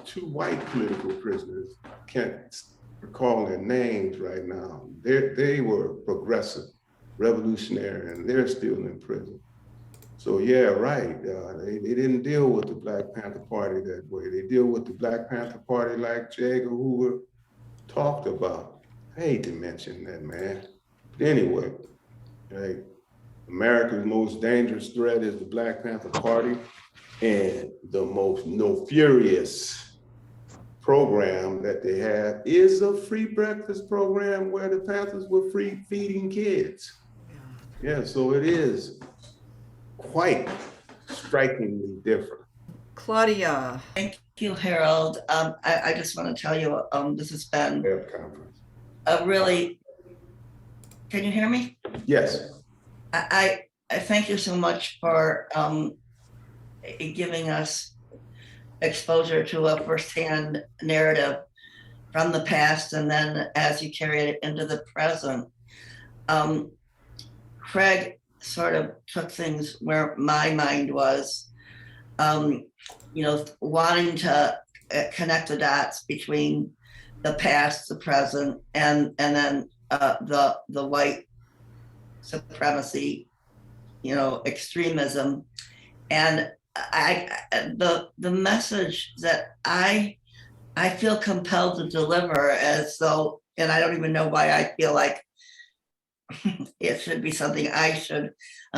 two white political prisoners, can't recall their names right now. They were progressive, revolutionary, and they're still in prison. So yeah, right, they didn't deal with the Black Panther Party that way. They deal with the Black Panther Party like J. Edgar Hoover talked about. I hate to mention that, man. But anyway, right, America's most dangerous threat is the Black Panther Party, and the most nefarious program that they have is a free breakfast program where the Panthers were free feeding kids. Yeah, so it is quite strikingly different. Claudia. Thank you, Harold. I just want to tell you, this has been a really, can you hear me? Yes. I thank you so much for giving us exposure to a firsthand narrative from the past, and then as you carry it into the present. Craig sort of took things where my mind was, you know, wanting to connect the dots between the past, the present, and then the white supremacy, you know, extremism. And the message that I feel compelled to deliver, as though, and I don't even know why I feel like it should be something a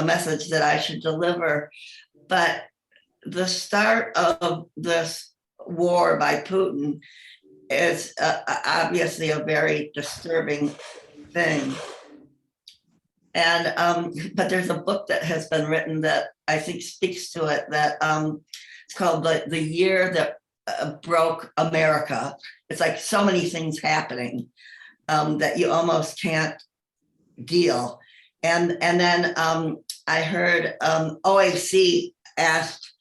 message that I should deliver. But the start of this war by Putin is obviously a very disturbing thing. And but there's a book that has been written that I think speaks to it, that it's called the Year That Broke America. It's like so many things happening that you almost can't deal. And then I heard OAC asked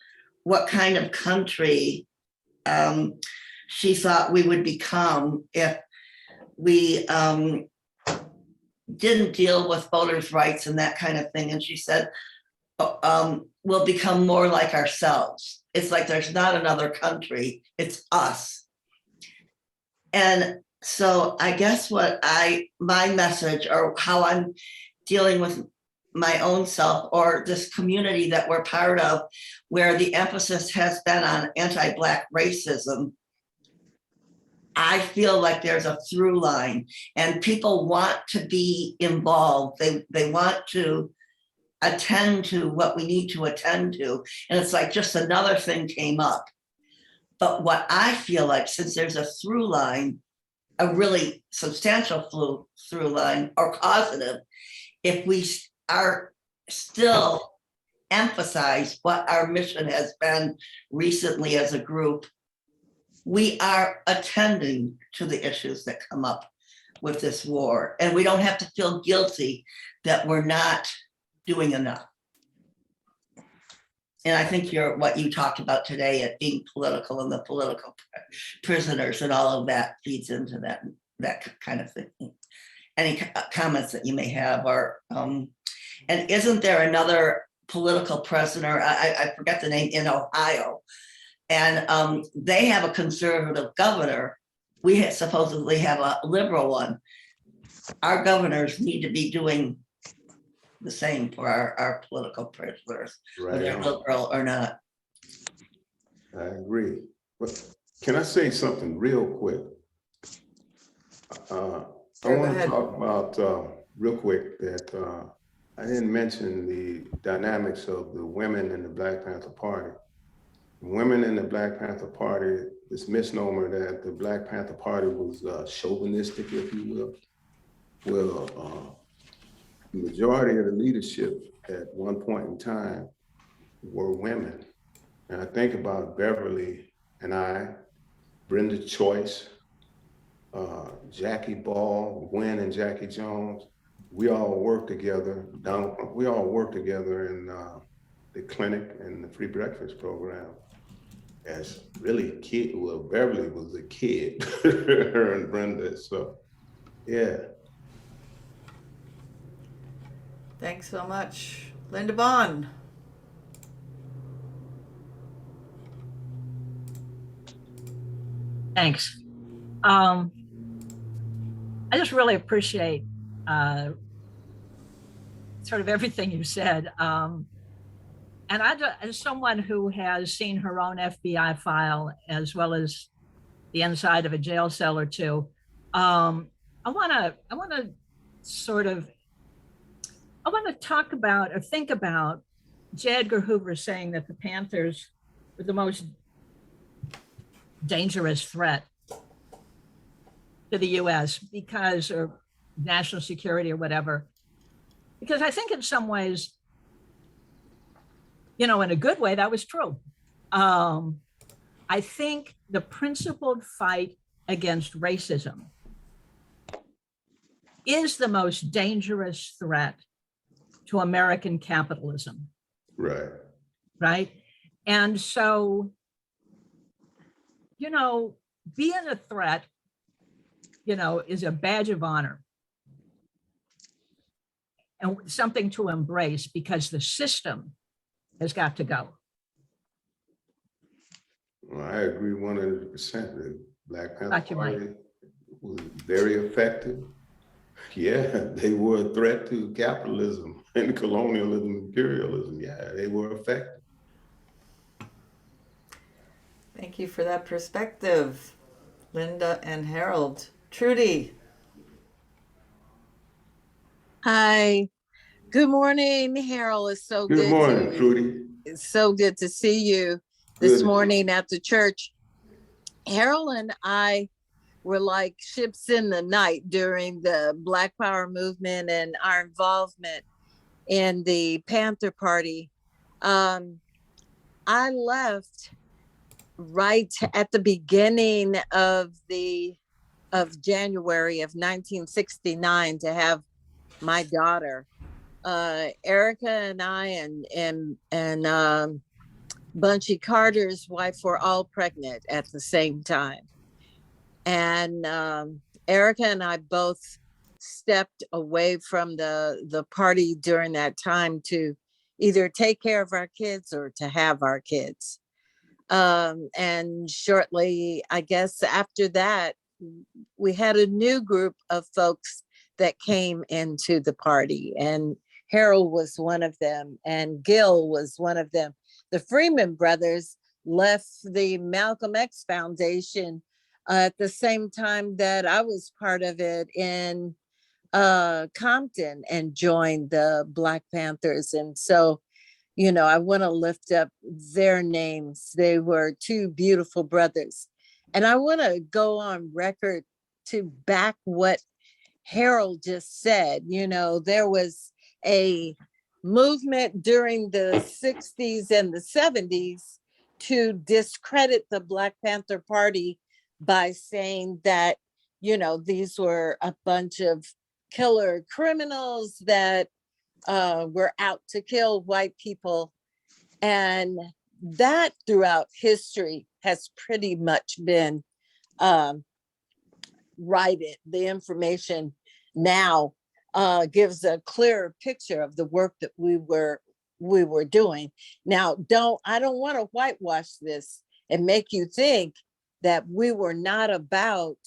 what kind of country she thought we would become if we didn't deal with voters' rights and that kind of thing. And she said, we'll become more like ourselves. It's like there's not another country, it's us. And so I guess my message, or how I'm dealing with my own self, or this community that we're part of, where the emphasis has been on anti-Black racism, I feel like there's a through line, and people want to be involved. They want to attend to what we need to attend to. And it's like just another thing came up. But what I feel like, since there's a through line, a really substantial through line or positive, if we are still emphasize what our mission has been recently as a group, we are attending to the issues that come up with this war. And we don't have to feel guilty that we're not doing enough. And I think what you talked about today at being political and the political prisoners and all of that feeds into that kind of thing. Any comments that you may have, or and isn't there another political prisoner? I forget the name, in Ohio, and they have a conservative governor. We supposedly have a liberal one. Our governors need to be doing the same for our political prisoners, Right. whether they're liberal or not. I agree. But can I say something real quick? I want to talk about real quick that I didn't mention the dynamics of the women in the Black Panther Party. Women in the Black Panther Party, this misnomer that the Black Panther Party was chauvinistic, if you will. Well, the majority of the leadership at one point in time were women. And I think about Beverly and I, Brenda Choice, Jackie Ball, Gwen and Jackie Jones. We all worked together. We all worked together in the clinic and the free breakfast program as really kid. Well, Beverly was a kid, her and Brenda. So, yeah. Thanks so much. Linda Bond. Thanks. I just really appreciate sort of everything you said. And as someone who has seen her own FBI file, as well as the inside of a jail cell or two, I want to talk about or think about J. Edgar Hoover saying that the Panthers were the most dangerous threat to the US because, or national security or whatever, because I think in some ways, in a good way, that was true. I think the principled fight against racism is the most dangerous threat to American capitalism. Right. Right. And so, being a threat, is a badge of honor and something to embrace, because the system has got to go. Well, I agree 100%. The Black Panther Party was very effective. Yeah, they were a threat to capitalism and colonialism, imperialism. Yeah, they were effective. Thank you for that perspective, Linda and Harold. Trudy. Hi. Good morning, Harold. It's so good. Good morning, Trudy. It's so good to see you this morning at the church. Harold and I were like ships in the night during the Black Power movement and our involvement in the Panther Party. I left right at the beginning of January of 1969 to have my daughter. Erica and I and Bunchy Carter's wife were all pregnant at the same time. And Erica and I both stepped away from the party during that time to either take care of our kids or to have our kids. And shortly, I guess after that, we had a new group of folks that came into the party, and Harold was one of them, and Gil was one of them. The Freeman brothers left the Malcolm X Foundation at the same time that I was part of it in Compton, and joined the Black Panthers. And so I want to lift up their names. They were two beautiful brothers. And I want to go on record to back what Harold just said. There was a movement during the 60s and the 70s to discredit the Black Panther Party by saying that, these were a bunch of killer criminals that were out to kill white people. And that throughout history has pretty much been righted. The information now gives a clearer picture of the work that we were doing. Now, I don't want to whitewash this and make you think that we were not about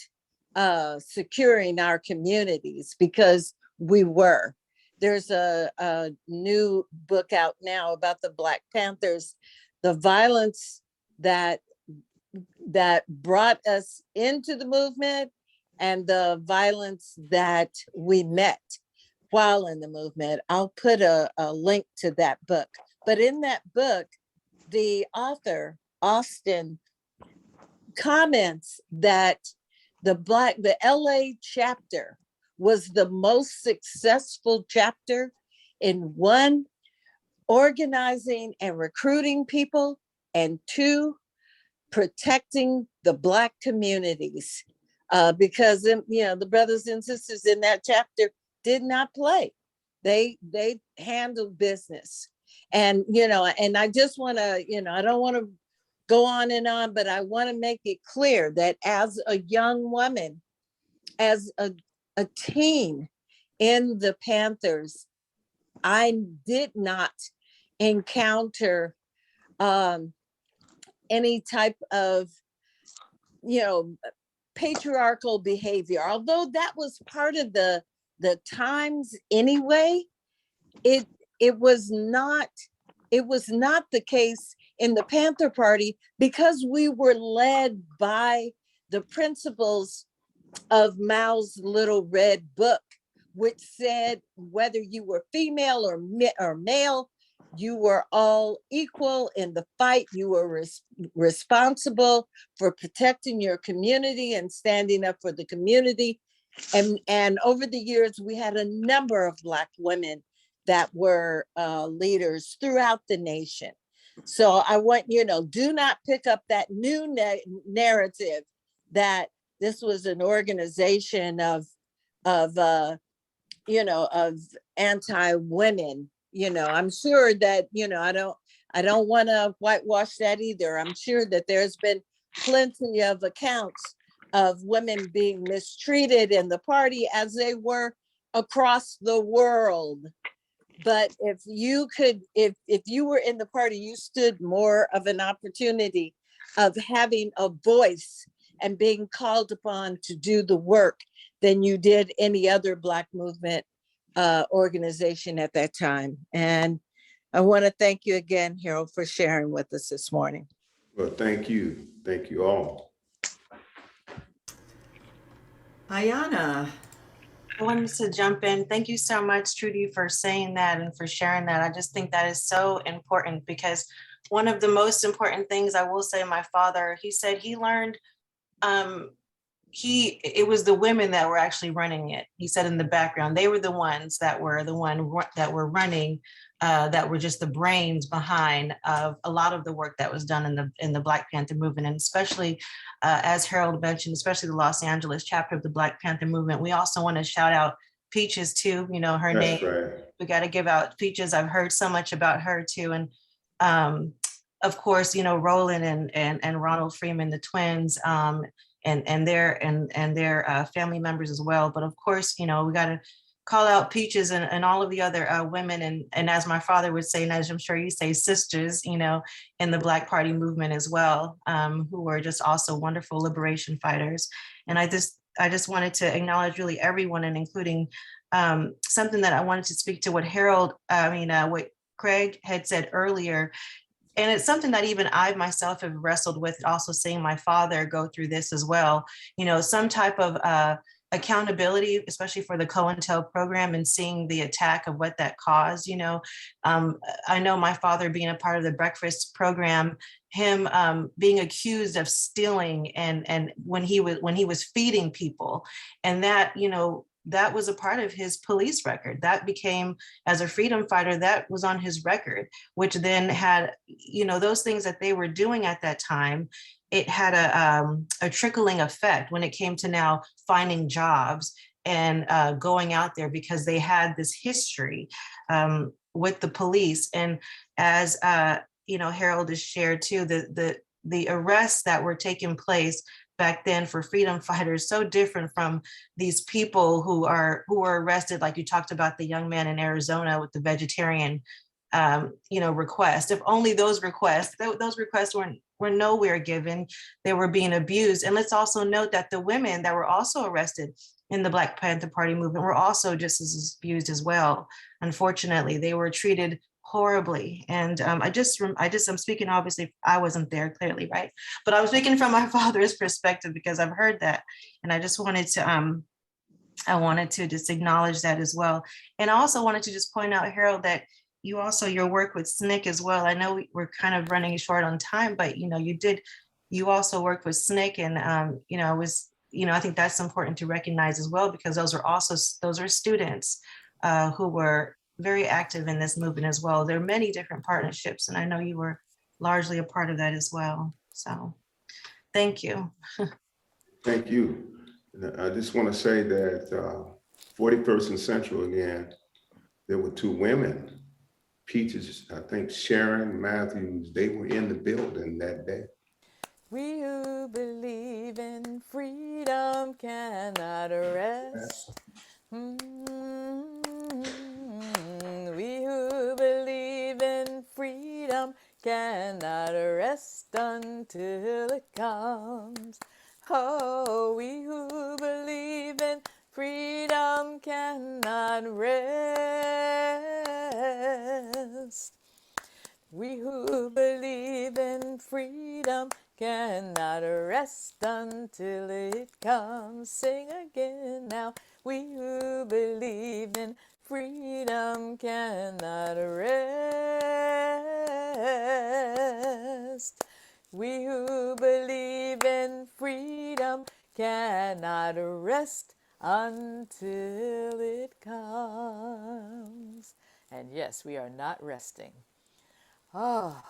securing our communities, because we were. There's a new book out now about the Black Panthers, the violence that brought us into the movement and the violence that we met while in the movement. I'll put a link to that book. But in that book, the author, Austin, comments that the LA chapter was the most successful chapter in, one, organizing and recruiting people, and two, protecting the Black communities. Because the brothers and sisters in that chapter did not play. They handled business. And and I just want to, I don't want to go on and on, but I want to make it clear that as a young woman, as a teen in the Panthers, I did not encounter any type of patriarchal behavior. Although that was part of the times anyway, it was not the case in the Panther Party, because we were led by the principles of Mao's Little Red Book, which said whether you were female or male, you were all equal in the fight. You were responsible for protecting your community and standing up for the community. And over the years, we had a number of Black women that were leaders throughout the nation. So I want, do not pick up that new narrative that this was an organization of anti-women. I'm sure that, I don't want to whitewash that either. I'm sure that there's been plenty of accounts of women being mistreated in the party, as they were across the world. But if you were in the party, you stood more of an opportunity of having a voice and being called upon to do the work than you did any other Black movement organization at that time. And I want to thank you again, Harold, for sharing with us this morning. Well, thank you. Thank you all. Ayana. I wanted to jump in. Thank you so much, Trudy, for saying that and for sharing that. I just think that is so important, because one of the most important things I will say, my father, he said he learned, it was the women that were actually running it. He said in the background, they were the ones that were running, that were just the brains behind of a lot of the work that was done in the Black Panther movement. And especially, as Harold mentioned, especially the Los Angeles chapter of the Black Panther movement. We also want to shout out Peaches too, her That's name. right. We got to give out Peaches. I've heard so much about her too. And of course, Roland and Ronald Freeman, the twins, and their family members as well. But of course, we got to call out Peaches and all of the other women, and as my father would say, and as I'm sure you say, sisters, in the Black Party movement as well, who were just also wonderful liberation fighters. And I just wanted to acknowledge really everyone, and including something that I wanted to speak to what what Craig had said earlier. And it's something that even I myself have wrestled with, also seeing my father go through this as well. Some type of accountability, especially for the COINTEL program, and seeing the attack of what that caused. I know my father being a part of the breakfast program, him being accused of stealing, and when he was feeding people, and that was a part of his police record. That became, as a freedom fighter, that was on his record, which then had, those things that they were doing at that time, it had a trickling effect when it came to now finding jobs and going out there, because they had this history with the police. And as Harold has shared too, the arrests that were taking place back then for freedom fighters, so different from these people who were arrested, like you talked about the young man in Arizona with the vegetarian request. If only those requests were nowhere given, they were being abused. And let's also note that the women that were also arrested in the Black Panther Party movement were also just as abused as well. Unfortunately, they were treated horribly. And I'm speaking, obviously I wasn't there clearly, right? But I'm speaking from my father's perspective, because I've heard that. And I just wanted to just acknowledge that as well. And I also wanted to just point out, Harold, that your work with SNCC as well. I know we're kind of running short on time, but you also worked with SNCC, and I think that's important to recognize as well, because those are students who were very active in this movement as well. There are many different partnerships, and I know you were largely a part of that as well. So thank you. Thank you. I just want to say that 41st and Central again, there were two women, Peaches, I think Sharon Matthews, they were in the building that day. We who believe in freedom cannot rest. We who believe in freedom cannot rest until it comes. Oh, we who believe in freedom cannot rest. We who believe in freedom cannot rest until it comes. Sing again now. We who believe in freedom cannot rest. We who believe in freedom cannot rest until it comes. And yes, we are not resting. Ah.